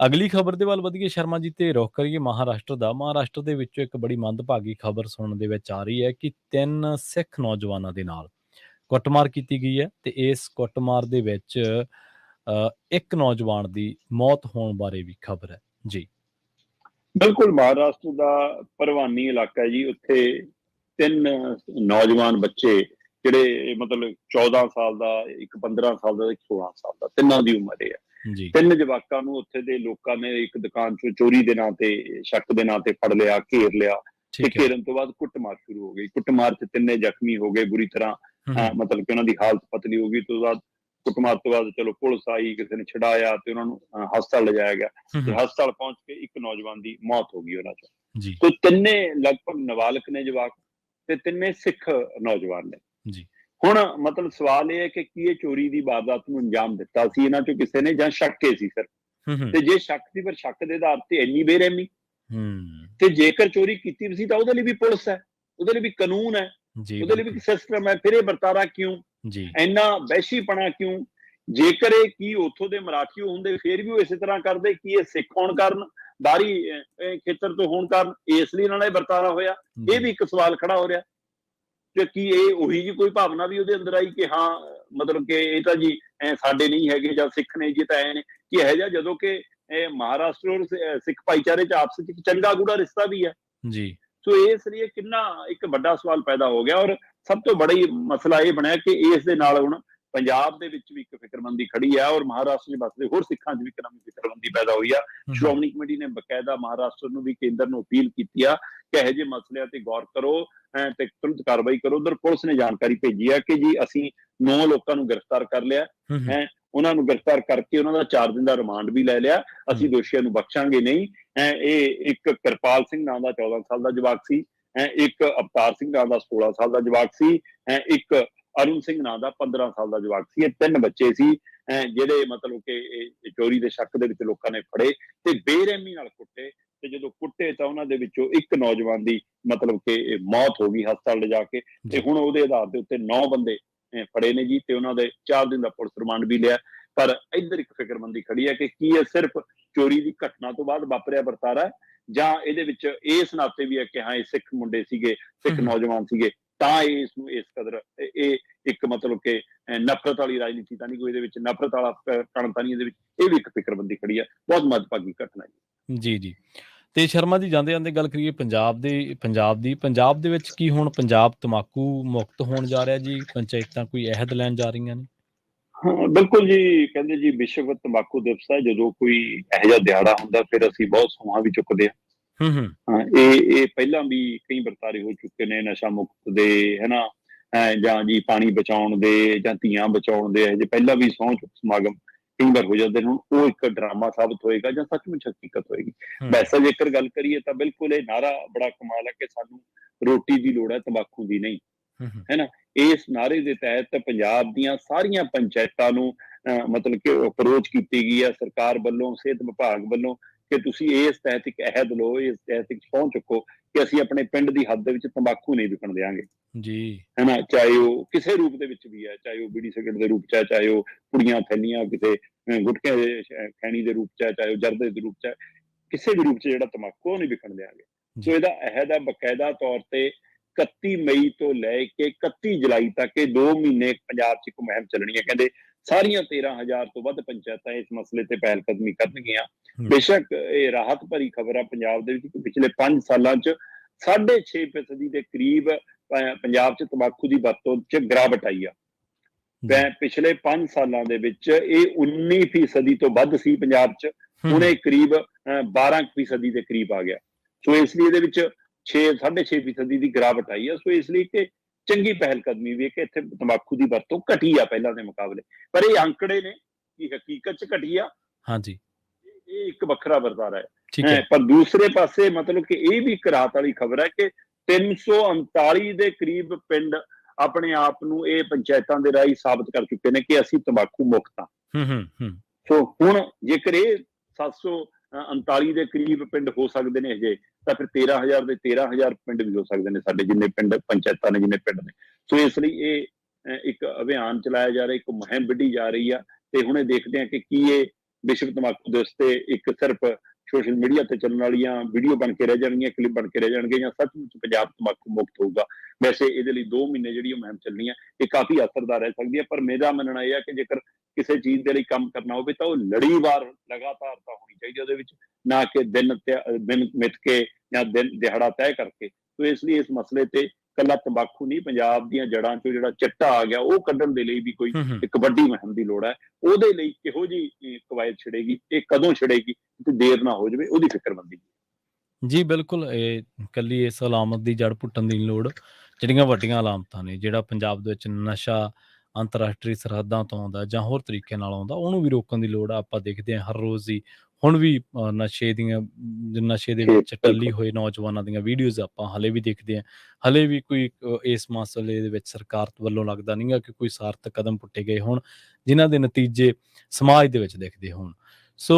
ਅਗਲੀ ਖਬਰ ਦੇ ਵੱਲ ਵਧੀਏ ਸ਼ਰਮਾ ਜੀ ਤੇ ਰੁੱਖ ਕਰੀਏ ਮਹਾਰਾਸ਼ਟਰ ਦਾ। ਮਹਾਰਾਸ਼ਟਰ ਦੇ ਵਿੱਚੋਂ ਇੱਕ ਬੜੀ ਮੰਦਭਾਗੀ ਖਬਰ ਸੁਣਨ ਦੇ ਵਿੱਚ ਆ ਰਹੀ ਹੈ ਕਿ 3 ਸਿੱਖ ਨੌਜਵਾਨਾਂ ਦੇ ਨਾਲ ਕੁੱਟਮਾਰ ਕੀਤੀ ਗਈ ਹੈ ਤੇ ਇਸ ਕੁੱਟਮਾਰ ਦੇ ਵਿੱਚ ਇੱਕ ਨੌਜਵਾਨ ਦੀ ਮੌਤ ਹੋਣ ਬਾਰੇ ਵੀ ਖਬਰ ਹੈ ਜੀ। ਬਿਲਕੁਲ, ਮਹਾਰਾਸ਼ਟਰ ਦਾ ਭਰਵਾਨੀ ਇਲਾਕਾ ਹੈ ਜੀ। ਉੱਥੇ 3 ਨੌਜਵਾਨ ਬੱਚੇ ਜਿਹੜੇ ਮਤਲਬ 14 ਸਾਲ ਦਾ, ਇੱਕ 15 ਸਾਲ ਦਾ, ਇੱਕ 16 ਸਾਲ ਦਾ, ਤਿੰਨਾਂ ਦੀ ਉਮਰ ਇਹ ਹੈ। ਜੀ 3 ਜਵਾਕਾਂ ਨੂੰ ਉੱਥੇ ਦੇ ਲੋਕਾਂ ਨੇ ਇੱਕ ਦੁਕਾਨ ਚੋਂ ਚੋਰੀ ਦੇ ਨਾਂ ਤੇ, ਸ਼ੱਕ ਦੇ ਨਾਂ ਤੇ ਫੜ ਲਿਆ, ਘੇਰ ਲਿਆ ਤੇ ਠੀਕ ਹੈ। ਘੇਰਨ ਤੋਂ ਬਾਅਦ ਕੁੱਟਮਾਰ ਸ਼ੁਰੂ ਹੋ ਗਈ। ਕੁੱਟਮਾਰ 'ਚ ਤਿੰਨੇ ਜ਼ਖਮੀ ਹੋ ਗਏ ਬੁਰੀ ਤਰ੍ਹਾਂ। ਮਤਲਬ ਕਿ ਉਹਨਾਂ ਦੀ ਹਾਲਤ ਪਤਲੀ ਹੋ ਗਈ। ਤੋਂ ਬਾਅਦ ਕੁੱਟਮਾਰ ਤੋਂ ਬਾਅਦ ਚਲੋ ਪੁਲਿਸ ਆਈ, ਕਿਸੇ ਨੇ ਛਡਾਇਆ ਤੇ ਉਹਨਾਂ ਨੂੰ ਹਸਪਤਾਲ ਲਿਜਾਇਆ ਗਿਆ ਤੇ ਹਸਪਤਾਲ ਪਹੁੰਚ ਕੇ ਇੱਕ ਨੌਜਵਾਨ ਦੀ ਮੌਤ ਹੋ ਗਈ ਉਹਨਾਂ 'ਚ। ਜੀ ਤੇ ਤਿੰਨੇ ਲਗਭਗ ਨਾਬਾਲਗ ਨੇ ਜਵਾਕ ਤੇ ਤਿੰਨੇ ਸਿੱਖ ਨੌਜਵਾਨ ਨੇ। ਜੀ ਹੁਣ ਮਤਲਬ ਸਵਾਲ ਇਹ ਹੈ ਕਿ ਕੀ ਇਹ ਚੋਰੀ ਦੀ ਵਾਰਦਾਤ ਨੂੰ ਅੰਜਾਮ ਦਿੱਤਾ ਸੀ ਇਹਨਾਂ ਚੋਂ ਕਿਸੇ ਨੇ ਜਾਂ ਸ਼ੱਕ ਸੀ ਸਿਰਫ? ਤੇ ਜੇ ਸ਼ੱਕ ਸੀ, ਫਿਰ ਸ਼ੱਕ ਦੇ ਆਧਾਰ ਤੇ ਇੰਨੀ ਬੇਰਹਿਮੀ। ਤੇ ਜੇਕਰ ਚੋਰੀ ਕੀਤੀ ਵੀ ਸੀ ਤਾਂ ਉਹਦੇ ਲਈ ਵੀ ਪੁਲਿਸ ਹੈ, ਉਹਦੇ ਲਈ ਵੀ ਕਾਨੂੰਨ ਹੈ, ਜੀ ਉਹਦੇ ਲਈ ਵੀ ਸਿਸਟਮ ਹੈ। ਫਿਰ ਇਹ ਵਰਤਾਰਾ ਕਿਉਂ, ਜੀ ਇੰਨਾ ਵਹਿਸ਼ੀਪਣਾ ਕਿਉਂ? ਜੇਕਰ ਇਹ ਕੀ ਉੱਥੋਂ ਦੇ ਮਰਾਠੀ ਹੁੰਦੇ ਫਿਰ ਵੀ ਉਹ ਇਸੇ ਤਰ੍ਹਾਂ ਕਰਦੇ? ਕੀ ਇਹ ਸਿੱਖ ਹੋਣ ਕਾਰਨ, ਬਾਹਰੀ ਖੇਤਰ ਤੋਂ ਹੋਣ ਕਾਰਨ ਇਸ ਲਈ ਇਹਨਾਂ ਦਾ ਇਹ ਵਰਤਾਰਾ ਹੋਇਆ? ਇਹ ਵੀ ਇੱਕ ਸਵਾਲ ਖੜਾ ਹੋ ਰਿਹਾ ਕਿ ਕੀ ਇਹ ਉਹੀ ਜੀ ਕੋਈ ਭਾਵਨਾ ਵੀ ਉਹਦੇ ਅੰਦਰ ਆਈ ਕਿ ਹਾਂ ਮਤਲਬ ਕਿ ਇਹ ਤਾਂ ਜੀ ਸਾਡੇ ਨਹੀਂ ਹੈਗੇ ਜਾਂ ਸਿੱਖ ਨੇ ਜੀ ਤਾਂ ਐ ਨੇ? ਕੀ ਹੈ ਜਾਂ ਜਦੋਂ ਕਿ ਮਹਾਰਾਸ਼ਟਰ ਔਰ ਸਿੱਖ ਭਾਈਚਾਰੇ 'ਚ ਆਪਸ ਵਿੱਚ ਇੱਕ ਚੰਗਾ ਗੂੜਾ ਰਿਸ਼ਤਾ ਵੀ ਹੈ। ਜੀ ਸੋ ਇਸ ਲਈ ਕਿੰਨਾ ਇੱਕ ਵੱਡਾ ਸਵਾਲ ਪੈਦਾ ਹੋ ਗਿਆ। ਔਰ ਸਭ ਤੋਂ ਬੜੀ ਮਸਲਾ ਇਹ ਬਣਿਆ ਕਿ ਇਸ ਦੇ ਨਾਲ ਹੁਣ ਪੰਜਾਬ ਦੇ ਵਿੱਚ ਵੀ ਇੱਕ ਫਿਕਰਮੰਦੀ ਖੜੀ ਹੈ ਔਰ ਮਹਾਰਾਸ਼ਟਰ 'ਚ ਵੱਸਦੇ ਹੋਰ ਸਿੱਖਾਂ 'ਚ ਵੀ ਇੱਕ ਨਵੀਂ ਫਿਕਰਮੰਦੀ ਪੈਦਾ ਹੋਈ ਆ। ਸ਼੍ਰੋਮਣੀ ਕਮੇਟੀ ਨੇ ਬਕਾਇਦਾ ਮਹਾਰਾਸ਼ਟਰ ਨੂੰ ਵੀ, ਕੇਂਦਰ ਨੂੰ ਅਪੀਲ ਕੀਤੀ ਆ ਕਿ ਇਹੋ ਜਿਹੇ ਮਸਲਿਆਂ ਤੇ ਗੌਰ ਕਰੋ ਤੇ ਤੁਰੰਤ ਕਾਰਵਾਈ ਕਰੋ। ਉਧਰ ਪੁਲਿਸ ਨੇ ਜਾਣਕਾਰੀ ਭੇਜੀ ਆ ਕਿ ਜੀ ਅਸੀਂ 9 ਲੋਕਾਂ ਨੂੰ ਗ੍ਰਿਫਤਾਰ ਕਰ ਲਿਆ ਹੈ। ਉਹਨਾਂ ਨੂੰ ਗ੍ਰਿਫਤਾਰ ਕਰਕੇ ਉਹਨਾਂ ਦਾ 4 ਦਿਨ ਦਾ ਰਿਮਾਂਡ ਵੀ ਲੈ ਲਿਆ। ਅਸੀਂ ਦੋਸ਼ੀਆਂ ਨੂੰ ਬਖਸ਼ਾਂਗੇ ਨਹੀਂ। ਇਹ ਇੱਕ ਕਿਰਪਾਲ ਸਿੰਘ ਨਾਂ ਦਾ 14 ਸਾਲ ਦਾ ਜਵਾਕ ਸੀ, ਇੱਕ ਅਵਤਾਰ ਸਿੰਘ ਨਾਂ ਦਾ 16 ਸਾਲ ਦਾ ਜਵਾਕ ਸੀ, ਇੱਕ ਅਰੁਣ ਸਿੰਘ ਨਾਂ ਦਾ 15 ਸਾਲ ਦਾ ਜਵਾਕ ਸੀ। ਇਹ 3 ਬੱਚੇ ਸੀ ਜਿਹੜੇ ਮਤਲਬ ਕਿ ਚੋਰੀ ਦੇ ਸ਼ੱਕ ਦੇ ਵਿੱਚ ਲੋਕਾਂ ਨੇ ਫੜੇ ਤੇ ਬੇਰਹਿਮੀ ਨਾਲ ਕੁੱਟੇ। ਤੇ ਜਦੋਂ ਕੁੱਟੇ ਤਾਂ ਉਹਨਾਂ ਦੇ ਵਿੱਚੋਂ ਇੱਕ ਨੌਜਵਾਨ ਦੀ ਮਤਲਬ ਕਿ ਮੌਤ ਹੋ ਗਈ ਹਸਪਤਾਲ ਲਿਜਾ ਕੇ। ਤੇ ਹੁਣ ਉਹਦੇ ਆਧਾਰ ਦੇ ਉੱਤੇ 9 ਬੰਦੇ ਫੜੇ ਨੇ ਜੀ ਤੇ ਉਹਨਾਂ ਦੇ 4 ਦਿਨ ਦਾ ਪੁਲਿਸ ਰਿਮਾਂਡ ਵੀ ਲਿਆ। ਪਰ ਇੱਧਰ ਇੱਕ ਫਿਕਰਮੰਦੀ ਖੜੀ ਹੈ ਕਿ ਕੀ ਇਹ ਸਿਰਫ ਚੋਰੀ ਦੀ ਘਟਨਾ ਤੋਂ ਬਾਅਦ ਵਾਪਰਿਆ ਵਰਤਾਰਾ ਜਾਂ ਇਹਦੇ ਵਿੱਚ ਇਸ ਨਾਤੇ ਵੀ ਹੈ ਕਿ ਹਾਂ ਇਹ ਸਿੱਖ ਮੁੰਡੇ ਸੀਗੇ, ਸਿੱਖ ਨੌਜਵਾਨ ਸੀਗੇ ਤਾਂ ਇਸ ਨੂੰ ਇਸ ਕਦਰ ਇਹ ਇੱਕ ਮਤਲਬ ਕਿ ਨਫ਼ਰਤ ਵਾਲੀ ਰਾਜਨੀਤੀ ਤਾਂ ਨਹੀਂ ਕੋਈ ਇਹਦੇ ਵਿੱਚ, ਨਫ਼ਰਤ ਵਾਲਾ ਕਣ ਤਾਂ ਨਹੀਂ ਇਹਦੇ ਵਿੱਚ? ਇਹ ਵੀ ਇੱਕ ਫਿਕਰਮੰਦੀ ਖੜੀ ਹੈ। ਬਹੁਤ ਮੰਦਭਾਗੀ ਘਟਨਾ ਜੀ। ਜੀ ਜੀ ਤੇ ਸ਼ਰਮਾ ਜੀ ਜਾਂਦੇ ਜਾਂਦੇ ਗੱਲ ਕਰੀਏ ਪੰਜਾਬ ਦੇ ਵਿੱਚ ਕੀ ਹੁਣ ਪੰਜਾਬ ਤੰਬਾਕੂ ਮੁਕਤ ਹੋਣ ਜਾ ਰਿਹਾ ਜੀ? ਪੰਚਾਇਤਾਂ ਕੋਈ ਅਹਿਦ ਲੈਣ ਜਾ ਰਹੀਆਂ ਨੇ? ਹਾਂ ਬਿਲਕੁਲ ਜੀ। ਕਹਿੰਦੇ ਜੀ ਵਿਸ਼ਵ ਤੰਬਾਕੂ ਦਿਵਸ ਹੈ। ਜਦੋਂ ਕੋਈ ਇਹੋ ਜਿਹਾ ਦਿਹਾੜਾ ਹੁੰਦਾ ਫਿਰ ਅਸੀਂ ਬਹੁਤ ਸੌਹਾਂ ਵੀ ਚੁੱਕਦੇ ਹਾਂ। ਹਾਂ ਇਹ ਪਹਿਲਾਂ ਵੀ ਕਈ ਵਰਤਾਰੇ ਹੋ ਚੁੱਕੇ ਨੇ ਨਸ਼ਾ ਮੁਕਤ ਦੇ, ਹਨਾ, ਜਾਂ ਜੀ ਪਾਣੀ ਬਚਾਉਣ ਦੇ ਜਾਂ ਧੀਆਂ ਬਚਾਉਣ ਦੇ। ਇਹੋ ਜਿਹੇ ਪਹਿਲਾਂ ਵੀ ਸਹੁੰ ਚੁੱਕ ਸਮਾਗਮ ਕਈ ਵਾਰ ਹੋ ਜਾਂਦੇ ਨੇ। ਹੁਣ ਉਹ ਇੱਕ ਡਰਾਮਾ ਸਾਬਤ ਹੋਏਗਾ ਜਾਂ ਸੱਚਮੁੱਚ ਹਕੀਕਤ ਹੋਏਗੀ? ਵੈਸੇ ਜੇਕਰ ਗੱਲ ਕਰੀਏ ਤਾਂ ਬਿਲਕੁਲ ਇਹ ਨਾਰਾ ਬੜਾ ਕਮਾਲ ਹੈ ਕਿ ਸਾਨੂੰ ਰੋਟੀ ਦੀ ਲੋੜ ਹੈ, ਤੰਬਾਕੂ ਦੀ ਨਹੀਂ, ਹੈ ਨਾ। ਇਸ ਨਾਰੇ ਦੇ ਤਹਿਤ ਪੰਜਾਬ ਦੀਆਂ ਸਾਰੀਆਂ ਪੰਚਾਇਤਾਂ ਨੂੰ ਮਤਲਬ ਕਿ ਅਪਰੋਚ ਕੀਤੀ ਗਈ ਹੈ ਸਰਕਾਰ ਵੱਲੋਂ, ਸਿਹਤ ਵਿਭਾਗ ਵੱਲੋਂ ਕਿ ਤੁਸੀਂ ਇਸ ਤਹਿਤ ਇੱਕ ਅਹਿਦ ਲਓ, ਇਸ ਤਹਿਤ ਇੱਕ ਸਹੁੰ ਚੁੱਕੋ ਕਿ ਅਸੀਂ ਆਪਣੇ ਪਿੰਡ ਦੀ ਹੱਦ ਦੇ ਵਿੱਚ ਤੰਬਾਕੂ ਨਹੀਂ ਵਿਕਣ ਦਿਆਂਗੇ ਜੀ, ਹੈ ਨਾ। ਚਾਹੇ ਉਹ ਕਿਸੇ ਰੂਪ ਦੇ ਵਿੱਚ ਵੀ ਹੈ, ਚਾਹੇ ਉਹ ਬੀੜੀ ਸਿਗਰਟ ਦੇ ਰੂਪ 'ਚ ਹੈ, ਚਾਹੇ ਉਹ ਪੁੜੀਆਂ ਥੈਲੀਆਂ ਕਿਸੇ ਗੁਟਕੇ ਦੇ ਖੈਣੀ ਦੇ ਰੂਪ 'ਚ ਹੈ, ਚਾਹੇ ਉਹ ਜਰਦੇ ਦੇ ਰੂਪ 'ਚ ਹੈ, ਕਿਸੇ ਵੀ ਰੂਪ 'ਚ ਜਿਹੜਾ ਤੰਬਾਕੂ ਉਹ ਨਹੀਂ ਵਿਕਣ ਦਿਆਂਗੇ। ਸੋ ਇਹਦਾ ਅਹਿਦ ਹੈ ਬਕਾਇਦਾ ਤੌਰ ਤੇ 31 ਮਈ ਤੋਂ ਲੈ ਕੇ 31 ਜੁਲਾਈ ਤੱਕ ਇਹ 2 ਮਹੀਨੇ ਪੰਜਾਬ 'ਚ ਇੱਕ ਮੁਹਿੰਮ ਚੱਲਣੀ ਹੈ। ਕਹਿੰਦੇ ਸਾਰੀਆਂ 13,000 ਤੋਂ ਵੱਧ ਪੰਚਾਇਤਾਂ ਇਸ ਮਸਲੇ ਤੇ ਪਹਿਲ ਕਦਮੀ ਕਰਨਗੀਆਂ। ਬੇਸ਼ੱਕ ਇਹ ਰਾਹਤ ਭਰੀ ਖਬਰ ਆ ਪੰਜਾਬ ਦੇ ਵਿੱਚ ਪਿਛਲੇ 5 ਸਾਲਾਂ 'ਚ 6.5% ਦੇ ਕਰੀਬ ਪੰਜਾਬ 'ਚ ਤੰਬਾਕੂ ਦੀ ਵਰਤੋਂ 'ਚ ਗਿਰਾਵਟ ਆਈ ਆ। ਪਿਛਲੇ 5 ਸਾਲਾਂ ਦੇ ਵਿੱਚ ਇਹ 19% ਤੋਂ ਵੱਧ ਸੀ ਪੰਜਾਬ 'ਚ, ਹੁਣ ਇਹ ਕਰੀਬ 12% ਦੇ ਕਰੀਬ ਆ ਗਿਆ। ਸੋ ਇਸ ਲਈ ਇਹਦੇ ਵਿੱਚ 6.5% ਦੀ ਗਿਰਾਵਟ ਆਈ ਹੈ। ਸੋ ਇਸ ਲਈ ਕਿ ਚੰਗੀ ਪਹਿਲ ਕਦਮੀ ਵੀ ਹੈ ਕਿ ਇੱਥੇ ਤੰਬਾਕੂ ਦੀ ਵਰਤੋਂ ਘਟੀ ਆ ਪਹਿਲਾਂ ਦੇ ਮੁਕਾਬਲੇ। ਪਰ ਇਹ ਅੰਕੜੇ ਨੇ ਕਿ ਹਕੀਕਤ 'ਚ ਘਟੀ ਆ। ਹਾਂਜੀ, ਇਹ ਇੱਕ ਵੱਖਰਾ ਵਰਤਾਰਾ ਹੈ। ਪਰ ਦੂਸਰੇ ਪਾਸੇ ਮਤਲਬ ਕਿ ਇਹ ਵੀ ਇੱਕ ਰਾਹਤ ਵਾਲੀ ਖਬਰ ਹੈ ਕਿ 339 ਦੇ ਕਰੀਬ ਪਿੰਡ ਆਪਣੇ ਆਪ ਨੂੰ ਇਹ ਪੰਚਾਇਤਾਂ ਦੇ ਰਾਹੀਂ ਸਾਬਤ ਕਰ ਚੁੱਕੇ ਨੇ ਕਿ ਅਸੀਂ ਤੰਬਾਕੂ ਮੁਕਤ ਹਾਂ। ਸੋ ਹੁਣ ਜੇਕਰ ਇਹ 739 ਦੇ ਕਰੀਬ ਪਿੰਡ ਹੋ ਸਕਦੇ ਨੇ ਹਜੇ, ਤਾਂ ਫਿਰ 13,000 ਦੇ 13,000 ਪਿੰਡ ਵੀ ਹੋ ਸਕਦੇ ਨੇ ਸਾਡੇ, ਜਿੰਨੇ ਪਿੰਡ ਪੰਚਾਇਤਾਂ ਨੇ, ਜਿੰਨੇ ਪਿੰਡ ਨੇ। ਸੋ ਇਸ ਲਈ ਇਹ ਇੱਕ ਅਭਿਆਨ ਚਲਾਇਆ ਜਾ ਰਿਹਾ, ਇੱਕ ਮੁਹਿੰਮ ਵਿੱਢੀ ਜਾ ਰਹੀ ਆ। ਤੇ ਹੁਣ ਇਹ ਦੇਖਦੇ ਹਾਂ ਕਿ ਕੀ ਇਹ ਵਿਸ਼ਵ ਤੰਬਾਕੂ ਦਿਵਸ ਤੇ ਇੱਕ ਸਿਰਫ ਸੋਸ਼ਲ ਮੀਡੀਆ ਤੇ ਚੱਲਣ ਵਾਲੀਆਂ ਵੀਡੀਓ ਬਣ ਕੇ ਰਹਿ ਜਾਣਗੀਆਂ, ਕਲਿੱਪ ਬਣ ਕੇ ਰਹਿ ਜਾਣਗੇ, ਜਾਂ ਸੱਚਮੁੱਚ ਪੰਜਾਬ ਤੰਬਾਕੂ ਮੁਕਤ ਹੋਊਗਾ। ਵੈਸੇ ਇਹਦੇ ਲਈ 2 ਮਹੀਨੇ ਜਿਹੜੀ ਉਹ ਮੁਹਿੰਮ ਚੱਲਣੀ ਹੈ, ਇਹ ਕਾਫੀ ਅਸਰਦਾਰ ਰਹਿ ਸਕਦੀ ਹੈ। ਪਰ ਮੇਰਾ ਮੰਨਣਾ ਇਹ ਹੈ ਕਿ ਜੇਕਰ ਕਿਸੇ ਚੀਜ਼ ਦੇ ਲਈ ਕੰਮ ਕਰਨਾ ਹੋਵੇ ਤਾਂ ਉਹ ਲੜੀਵਾਰ ਲਗਾਤਾਰਤਾ ਹੋਣੀ ਚਾਹੀਦੀ ਉਹਦੇ ਵਿੱਚ, ਨਾ ਕਿ ਦਿਨ ਮਿੱਥ ਕੇ ਜਾਂ ਦਿਨ ਦਿਹਾੜਾ ਤੈਅ ਕਰਕੇ। ਤੋ ਇਸ ਲਈ ਇਸ ਮਸਲੇ ਤੇ ਕੱਲਾ ਤੰਬਾਕੂ ਨਹੀਂ, ਪੰਜਾਬ ਦੀਆਂ ਜੜ੍ਹਾਂ ਚੋਂ ਜਿਹੜਾ ਚਿੱਟਾ ਆ ਗਿਆ ਉਹ ਕੱਢਣ ਦੇ ਲਈ ਵੀ ਕੋਈ ਇੱਕ ਵੱਡੀ ਮੁਹਿੰਮ ਦੀ ਲੋੜ ਹੈ। ਉਹਦੇ ਲਈ ਕਿਹੋ ਜਿਹੀ ਕਵਾਇਦ ਛਿੜੇਗੀ, ਇਹ ਕਦੋਂ ਛਿੜੇਗੀ ਤੇ ਦੇਰ ਨਾ ਹੋ ਜਾਵੇ, ਉਹਦੀ ਫਿਕਰਮੰਦੀ। ਜੀ ਬਿਲਕੁਲ, ਇਹ ਇਕੱਲੀ ਇਸ ਅਲਾਮਤ ਦੀ ਜੜ ਪੁੱਟਣ ਦੀ ਲੋੜ, ਜਿਹੜੀਆਂ ਵੱਡੀਆਂ ਅਲਾਮਤਾਂ ਨੇ, ਜਿਹੜਾ ਪੰਜਾਬ ਦੇ ਵਿੱਚ ਨਸ਼ਾ ਅੰਤਰਰਾਸ਼ਟਰੀ ਸਰਹੱਦਾਂ ਤੋਂ ਆਉਂਦਾ ਜਾਂ ਹੋਰ ਤਰੀਕੇ ਨਾਲ ਆਉਂਦਾ, ਉਹਨੂੰ ਵੀ ਰੋਕਣ ਦੀ ਲੋੜ ਆ। ਆਪਾਂ ਦੇਖਦੇ ਹਾਂ ਹਰ ਰੋਜ਼ ਹੀ ਹੁਣ ਵੀ ਨਸ਼ੇ ਦੇ ਵਿੱਚ ਟੱਲੀ ਹੋਏ ਨੌਜਵਾਨਾਂ ਦੀਆਂ ਵੀਡੀਓਜ਼ ਆਪਾਂ ਹਲੇ ਵੀ ਦੇਖਦੇ ਹਾਂ। ਹਲੇ ਵੀ ਕੋਈ ਇਸ ਮਸਲੇ ਦੇ ਵਿੱਚ ਸਰਕਾਰ ਵੱਲੋਂ ਲੱਗਦਾ ਨਹੀਂ ਗਾ ਕਿ ਕੋਈ ਸਾਰਥਕ ਕਦਮ ਪੁੱਟੇ ਗਏ ਹੋਣ, ਜਿਨ੍ਹਾਂ ਦੇ ਨਤੀਜੇ ਸਮਾਜ ਦੇ ਵਿੱਚ ਦਿਖਦੇ ਹੋਣ। ਸੋ